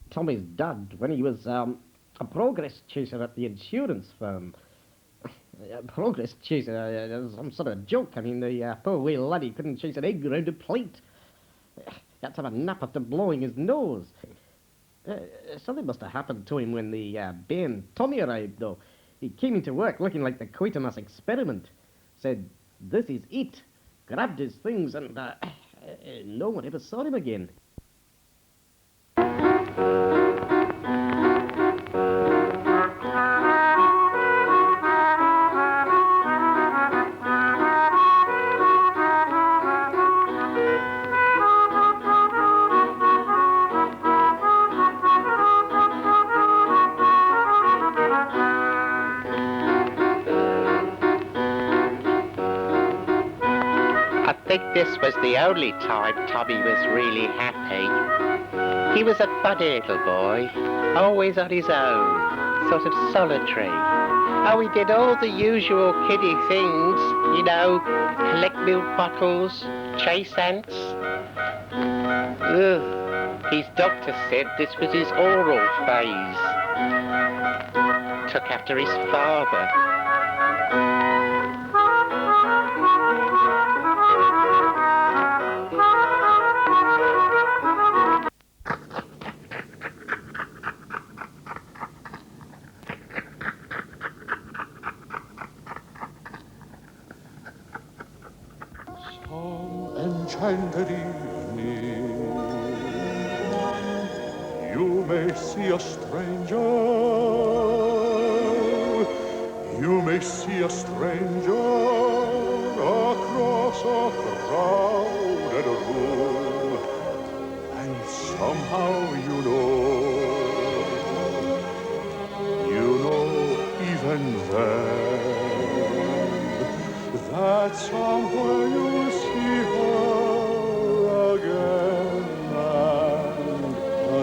Tommy's dad, when he was a progress chaser at the insurance firm. Progress chaser, some sort of joke. I mean, the poor wee laddie couldn't chase an egg around a plate. He had to have a nap after blowing his nose. Something must have happened to him when the Bane Tommy arrived, though. He came into work looking like the Quatermass experiment. Said, "This is it." Grabbed his things and no one ever saw him again. I think this was the only time Tommy was really happy. He was a funny little boy, always on his own, sort of solitary. Oh, he did all the usual kiddie things, you know, collect milk bottles, chase ants. Ugh. His doctor said this was his oral phase. Took after his father. Enchanted evening, you may see a stranger, you may see a stranger across a crowded room, and somehow you know even then, that somewhere you'll see her again and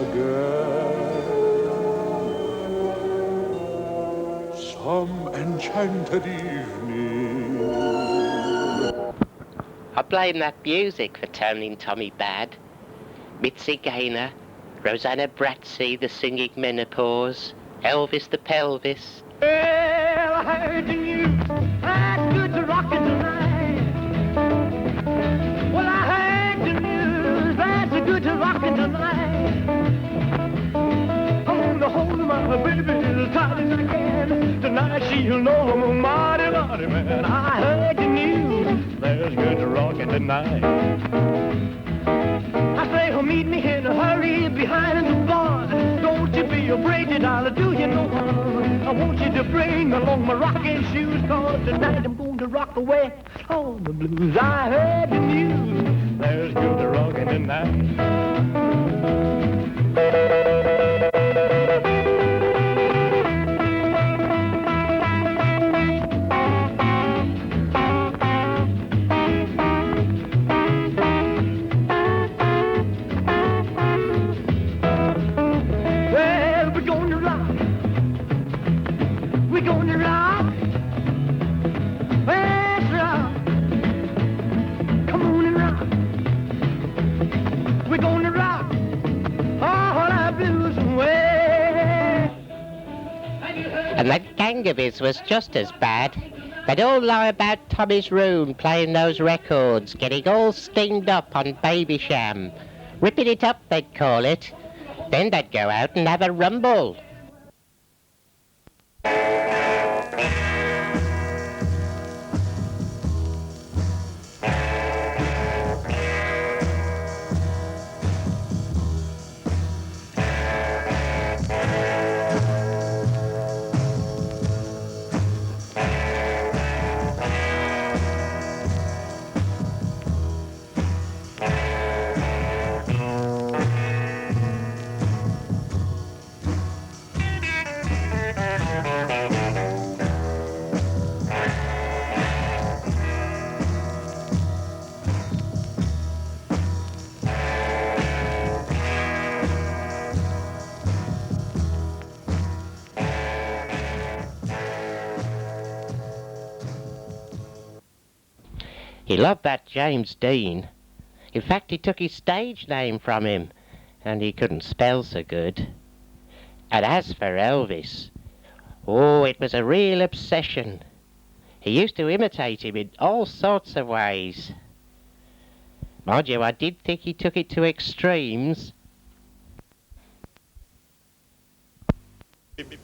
again. Some enchanted evening. I blame that music for turning Tommy bad. Mitzi Gaynor, Rosanna Bratzy, the singing menopause, Elvis the pelvis. Well, I heard the news, that's good to rockin' tonight. Well, I heard the news, that's good to rockin' tonight. I'm gonna hold my baby as tight as I can. Tonight she'll know I'm a mighty, mighty man. I heard the news, there's good to rockin' tonight. I say, oh, meet me in a hurry behind the bar. Don't you be afraid that I'll do you no harm. I want you to bring along my rocking shoes, 'cause tonight I'm going to rock away all the blues. I heard the news, there's good to rockin' tonight. And that gang of his was just as bad. They'd all lie about Tommy's room playing those records, getting all steamed up on Baby Sham. Ripping it up, they'd call it. Then they'd go out and have a rumble. He loved that James Dean. In fact, he took his stage name from him, and he couldn't spell so good. And as for Elvis, oh, it was a real obsession. He used to imitate him in all sorts of ways. Mind you, I did think he took it to extremes. Baby,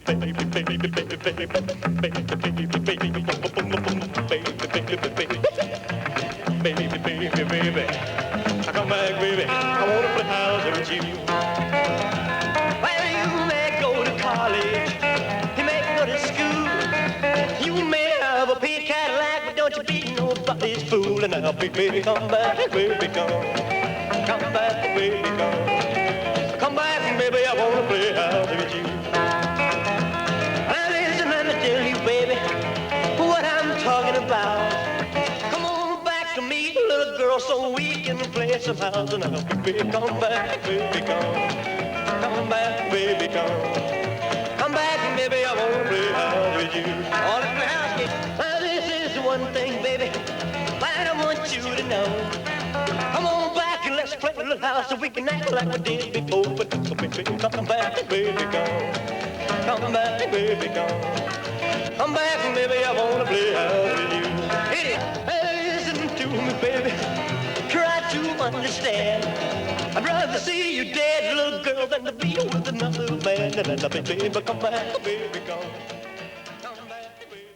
I come back, baby. I wanna play house with you. Well, you may go to college, you may go to school, you may have a pink Cadillac, but don't you be nobody's fool. And now, baby, come back, baby, come back, baby, come back, baby. I wanna play house with you. Well, listen, let me tell you, baby, what I'm talking about. So we can play some house and now, baby, come back, baby, come back, baby, come back, baby, I wanna play house with you. All in the house, yeah. Well, this is one thing, baby, that I want you to know. Come on back and let's play a little house so we can act like we did before. But baby, come back, baby, come back, baby, come back, baby, I wanna play house with you. Hit it. Hey, listen to me, baby. Try to understand. I'd rather see you dead, little girl, than to be with another man. And I baby, come back, baby, come back, baby.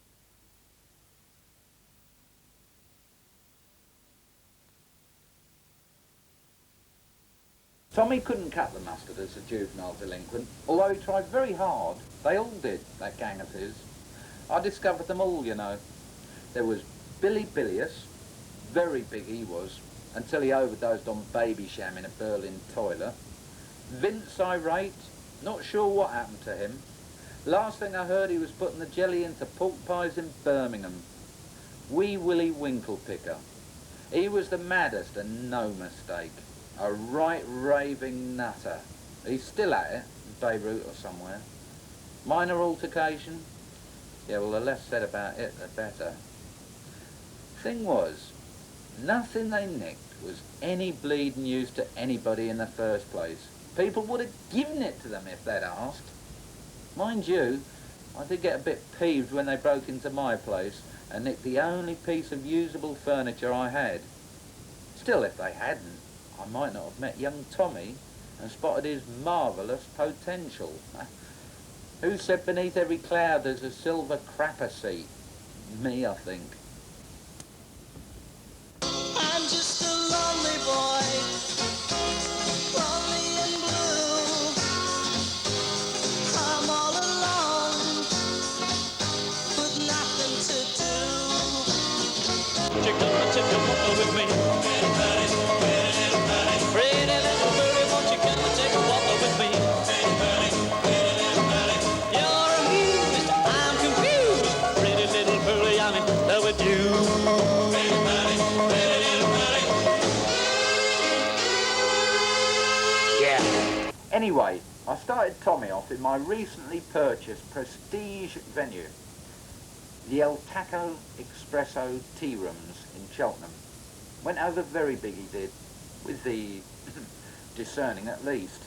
Tommy couldn't cut the mustard as a juvenile delinquent, although he tried very hard. They all did, that gang of his. I discovered them all, you know. There was Billious, very big he was, until he overdosed on Baby Sham in a Berlin toilet. Vince Irate, not sure what happened to him. Last thing I heard, he was putting the jelly into pork pies in Birmingham. Wee Willie Wincklepicker. He was the maddest and no mistake. A right raving nutter. He's still at it, in Beirut or somewhere. Minor altercation? Yeah, well, the less said about it, the better. Thing was, nothing they nicked was any bleeding use to anybody in the first place. People would have given it to them if they'd asked. Mind you, I did get a bit peeved when they broke into my place and nicked the only piece of usable furniture I had. Still, if they hadn't, I might not have met young Tommy and spotted his marvellous potential. Who said beneath every cloud there's a silver crapper seat? Me, I think. I'm just a lonely boy, lonely and blue. I'm all alone, with nothing to do. You're gonna take a walk with me. Pretty little birdie, won't you come and take a walk with me? You're amused, I'm confused. Pretty little birdie, I'm in love with you. Anyway, I started Tommy off in my recently purchased prestige venue, the El Taco Espresso Tea Rooms in Cheltenham. Went over very big he did, with the discerning at least.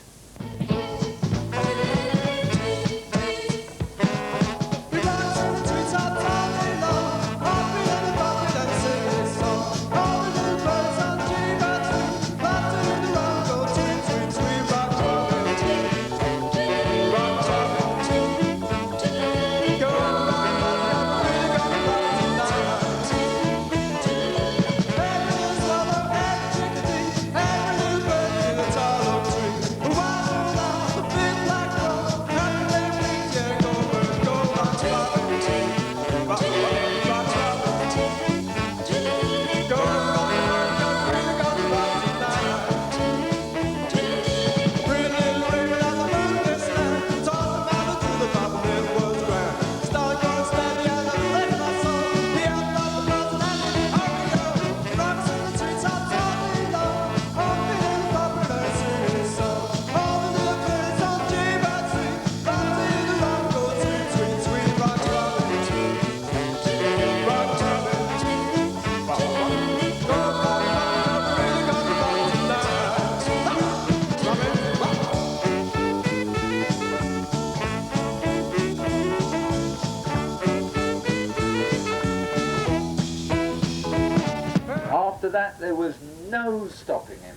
that, there was no stopping him.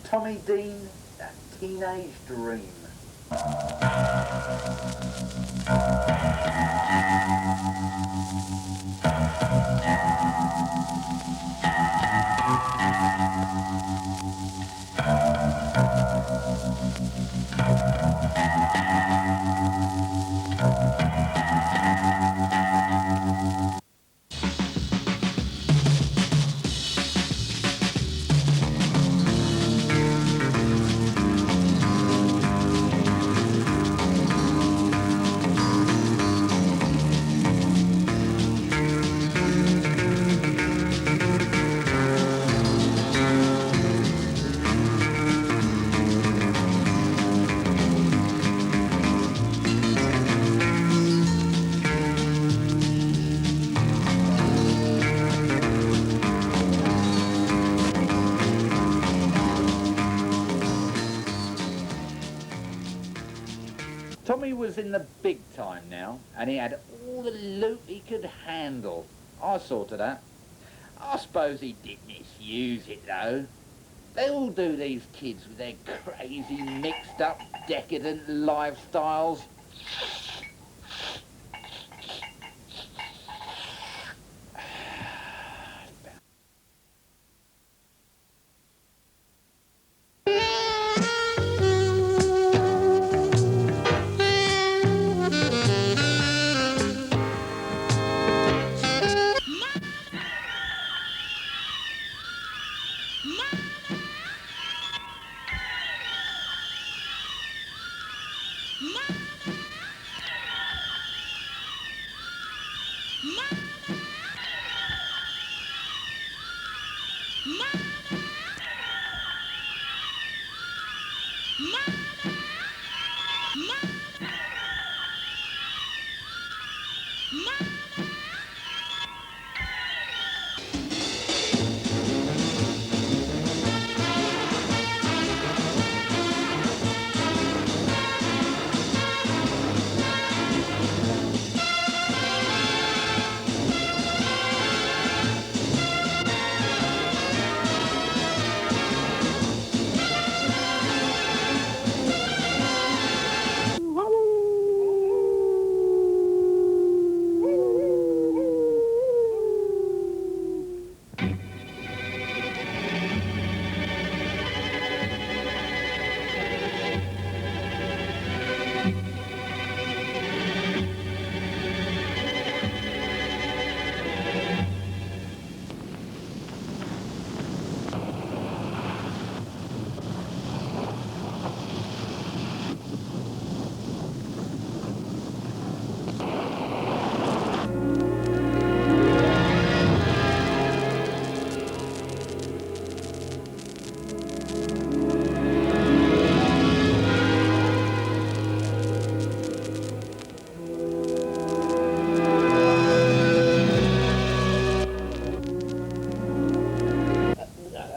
Tommy Dene, that teenage dream. Tommy was in the big time now, and he had all the loot he could handle. I saw to that. I suppose he did misuse it, though. They all do, these kids, with their crazy, mixed-up, decadent lifestyles.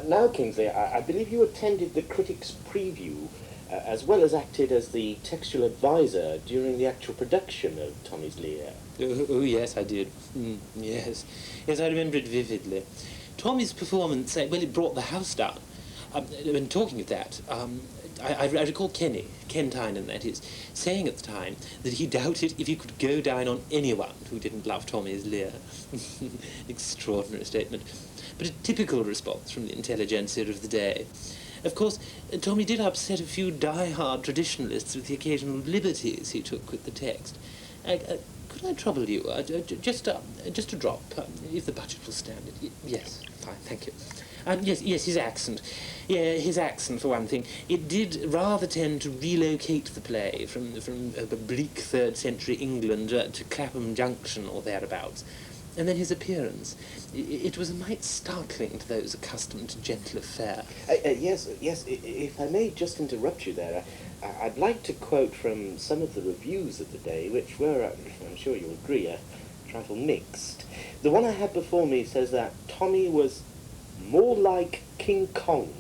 Now, Kingsley, I believe you attended the critics' preview, as well as acted as the textual advisor during the actual production of Tommy's Lear. Oh, yes, I did. Yes. Yes, I remember it vividly. Tommy's performance, well, it brought the house down. And talking of that, I recall Ken Tynan, that is, saying at the time that he doubted if he could go down on anyone who didn't love Tommy's Lear. Extraordinary statement. But a typical response from the intelligentsia of the day. Of course, Tommy did upset a few die-hard traditionalists with the occasional liberties he took with the text. Could I trouble you? Just a drop, if the budget will stand it. Yes, fine, thank you. Yes, his accent. Yeah, his accent, for one thing. It did rather tend to relocate the play from bleak 3rd century England to Clapham Junction or thereabouts. And then his appearance. It was a mite startling to those accustomed to gentler fare. Yes, if I may just interrupt you there, I'd like to quote from some of the reviews of the day, which were, I'm sure you'll agree, a trifle mixed. The one I had before me says that Tommy was more like King Kong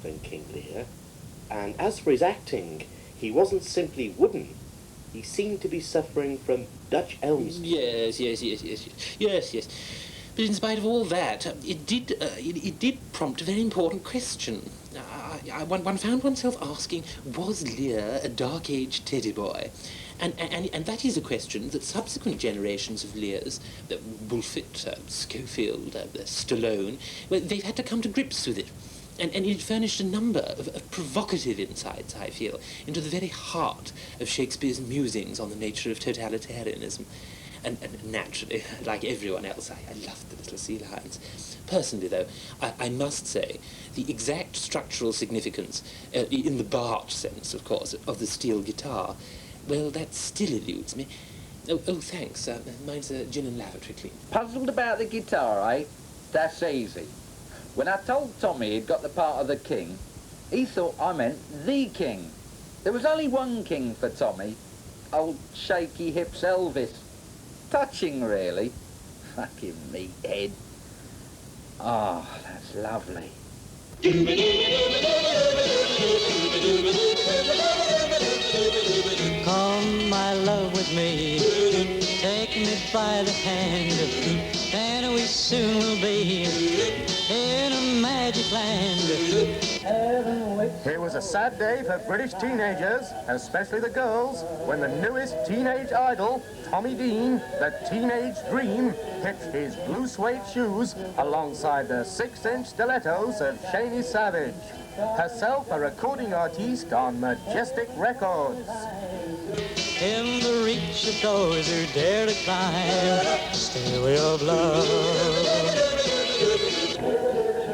than King Lear, and as for his acting, he wasn't simply wooden. He seemed to be suffering from Dutch elm. Yes. But in spite of all that, it did prompt a very important question. One found oneself asking, was Lear a dark-age teddy boy? And that is a question that subsequent generations of Lears, Wolfett, Schofield, Stallone, well, they've had to come to grips with it. And it furnished a number of provocative insights, I feel, into the very heart of Shakespeare's musings on the nature of totalitarianism. And naturally, like everyone else, I loved the little sea lions. Personally, though, I must say, the exact structural significance, in the Bart sense, of course, of the steel guitar, well, that still eludes me. Oh, thanks. Mine's a gin and lavatory clean. Puzzled about the guitar, eh? That's easy. When I told Tommy he'd got the part of the king, he thought I meant the king. There was only one king for Tommy, old shaky hips Elvis. Touching, really. Fucking meathead. Oh, that's lovely. Come, my love, with me. Take me by the hand, and we soon will be in a magic land. It was a sad day for British teenagers, especially the girls, when the newest teenage idol, Tommy Dene, the teenage dream, hitched his blue suede shoes alongside the 6-inch stilettos of Shaney Savage, herself a recording artiste on Majestic Records. In the reach of those who dare to climb, stairway of love.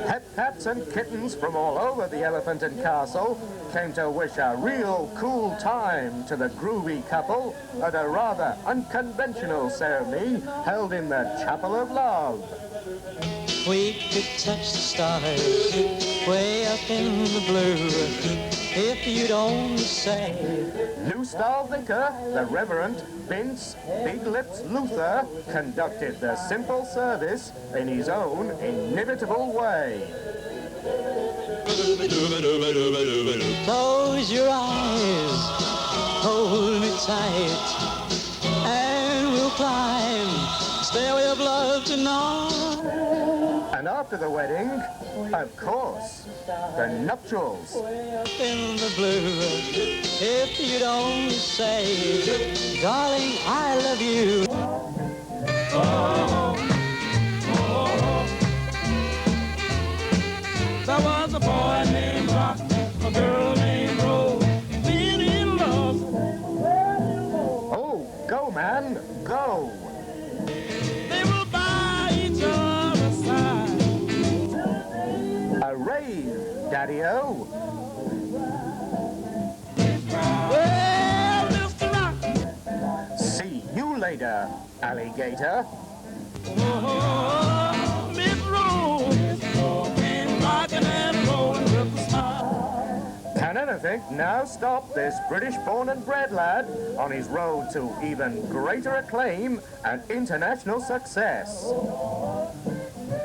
Pet cats and kittens from all over the Elephant and Castle came to wish a real cool time to the groovy couple at a rather unconventional ceremony held in the Chapel of Love. We could touch the stars way up in the blue if you'd only say. New Style Vicar, the Reverend Vince Big Lips Luther, conducted the simple service in his own inimitable way. Close your eyes, hold me tight, and we'll climb stairway of love tonight. And after the wedding, of course, the nuptials. In the blue, if you'd only say, darling, I love you. There was a boy named Rock, a girl named Rose, being in love. Oh, go, man, go. They will buy each other's side. A rave, Daddy-O. Well, Mr. Rock. See you later, alligator. Oh, Miss Rose, came rocking and rolling with a smile. Can anything now stop this British-born and bred lad on his road to even greater acclaim and international success?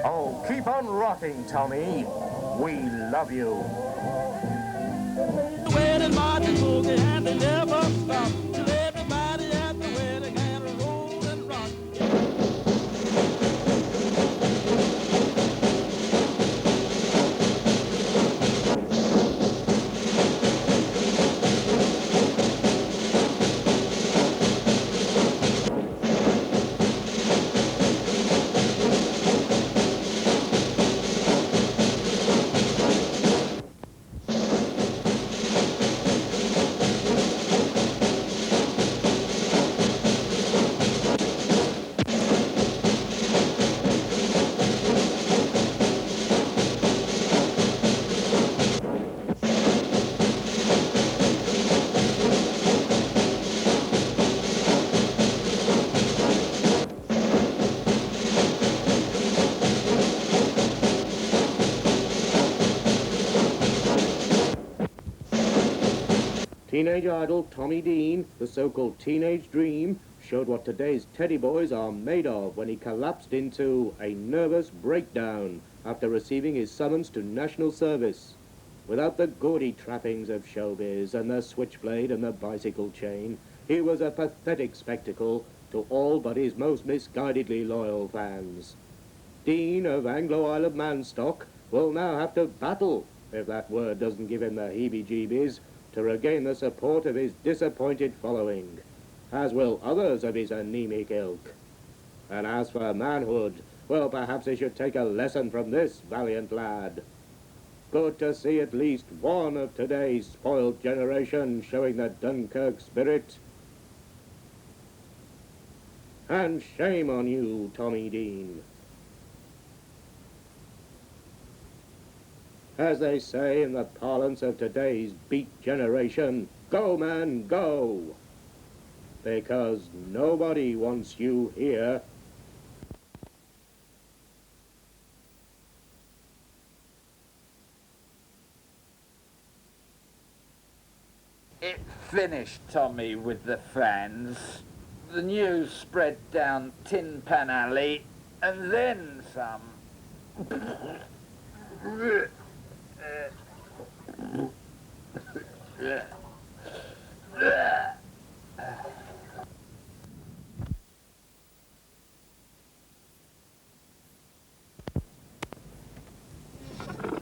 Oh, keep on rocking, Tommy. We love you. The wedding march is boogie and they never stop till everybody at the wedding can roll and rock. Teenage idol Tommy Dene, the so-called teenage dream, showed what today's teddy boys are made of when he collapsed into a nervous breakdown after receiving his summons to national service. Without the gaudy trappings of showbiz and the switchblade and the bicycle chain, he was a pathetic spectacle to all but his most misguidedly loyal fans. Dean of Anglo-Isle of Manstock will now have to battle, if that word doesn't give him the heebie-jeebies, to regain the support of his disappointed following, as will others of his anemic ilk. And as for manhood, well, perhaps he should take a lesson from this valiant lad. Good to see at least one of today's spoiled generation showing the Dunkirk spirit. And shame on you, Tommy Dene. As they say in the parlance of today's beat generation, go, man, go! Because nobody wants you here. It finished Tommy with the fans. The news spread down Tin Pan Alley, and then some.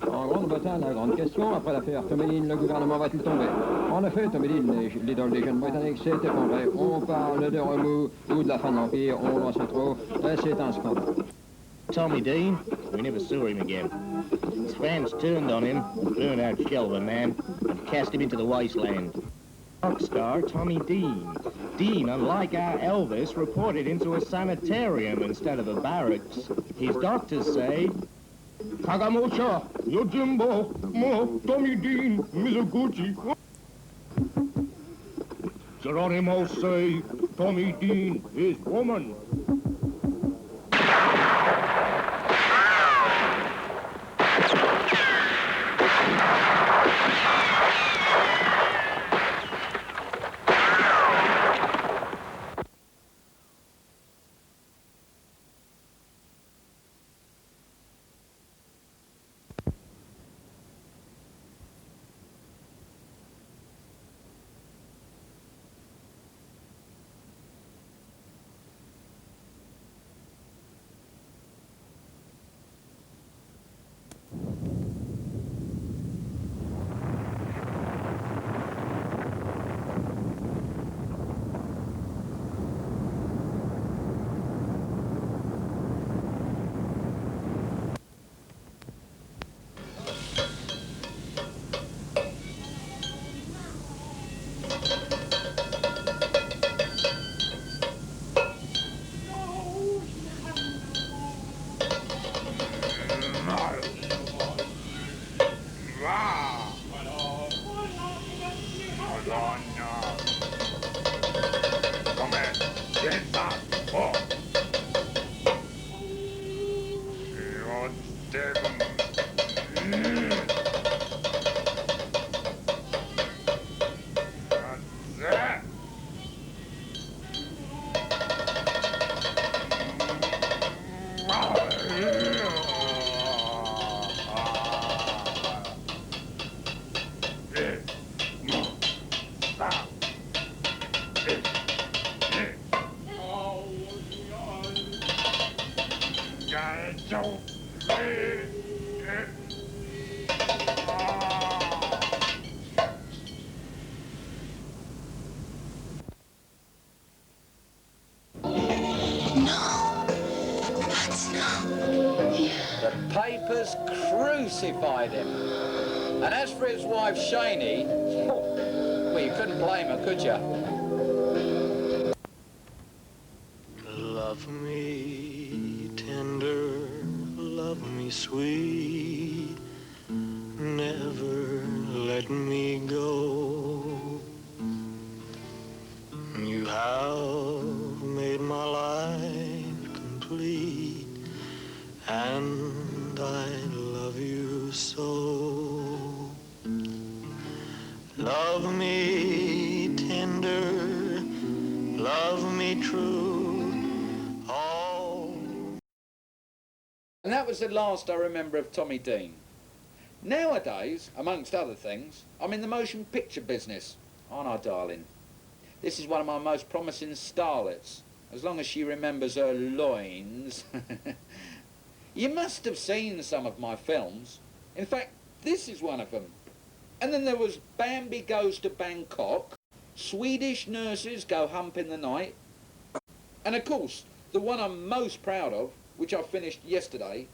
En grande bataille, la grande question, après l'affaire Tommy Dene, le gouvernement va-t-il tomber? En effet, Tommy Dene, l'idole des jeunes Britanniques, s'est effondré. On parle de remous ou de la fin de l'Empire, on n'en sait trop, et c'est un scandale. Tommy Dene, we never saw him again. His fans turned on him, a burnt-out shell of a man, and cast him into the wasteland. Rock star Tommy Dene. Dene, unlike our Elvis, reported into a sanitarium instead of a barracks. His doctors say, Kagamocha, Yojimbo, Mo, Tommy Dene, Mizoguchi. Geronimo say, Tommy Dene is woman. The papers crucified him. And as for his wife, Shaney, well, you couldn't blame her, could you? Love me tender, love me sweet, never let me go. You have made my life complete, and I love you so. Love me tender, love me true. And that was the last I remember of Tommy Dene. Nowadays, amongst other things, I'm in the motion picture business, aren't I, darling? This is one of my most promising starlets, as long as she remembers her loins. You must have seen some of my films. In fact, this is one of them. And then there was Bambi Goes to Bangkok, Swedish Nurses Go Hump in the Night, and of course, the one I'm most proud of, which I finished yesterday,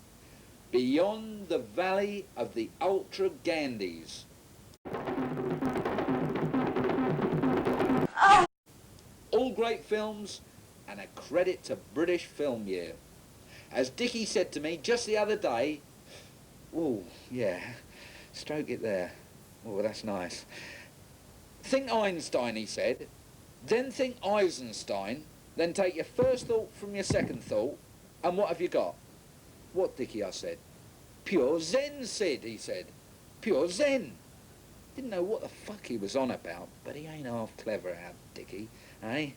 Beyond the Valley of the Ultra Gandhis. All great films, and a credit to British Film Year. As Dickie said to me just the other day, oh, yeah, stroke it there. Oh, that's nice. Think Einstein, he said, then think Eisenstein, then take your first thought from your second thought, and what have you got? What, Dickie, I said. Pure Zen, Sid, he said. Pure Zen. Didn't know what the fuck he was on about, but he ain't half clever, our Dickie, eh?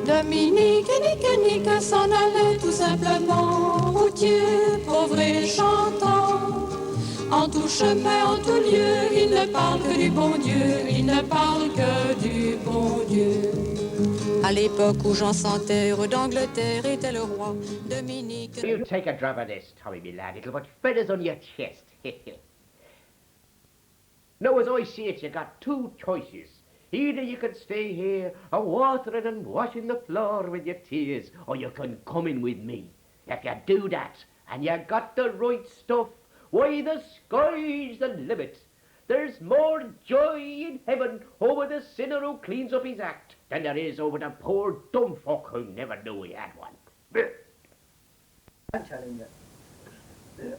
Dominique et Nique s'en allait tout simplement, routier, pauvre et chantant. En tout chemin, en tout lieu, il ne parle que du bon Dieu, il ne parle que du bon Dieu. À l'époque où Jean Santerre d'Angleterre était le roi, Dominique... You take a drop of this, Tommy, me lad. It'll put feathers on your chest. Now, as I see it, you got two choices. Either you can stay here a-watering and washing the floor with your tears, or you can come in with me. If you do that, and you got the right stuff, why, the sky's the limit. There's more joy in heaven over the sinner who cleans up his act than there is over the poor dumb fuck who never knew he had one. I'm telling you.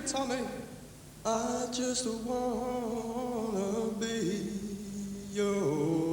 Tommy, I just wanna be your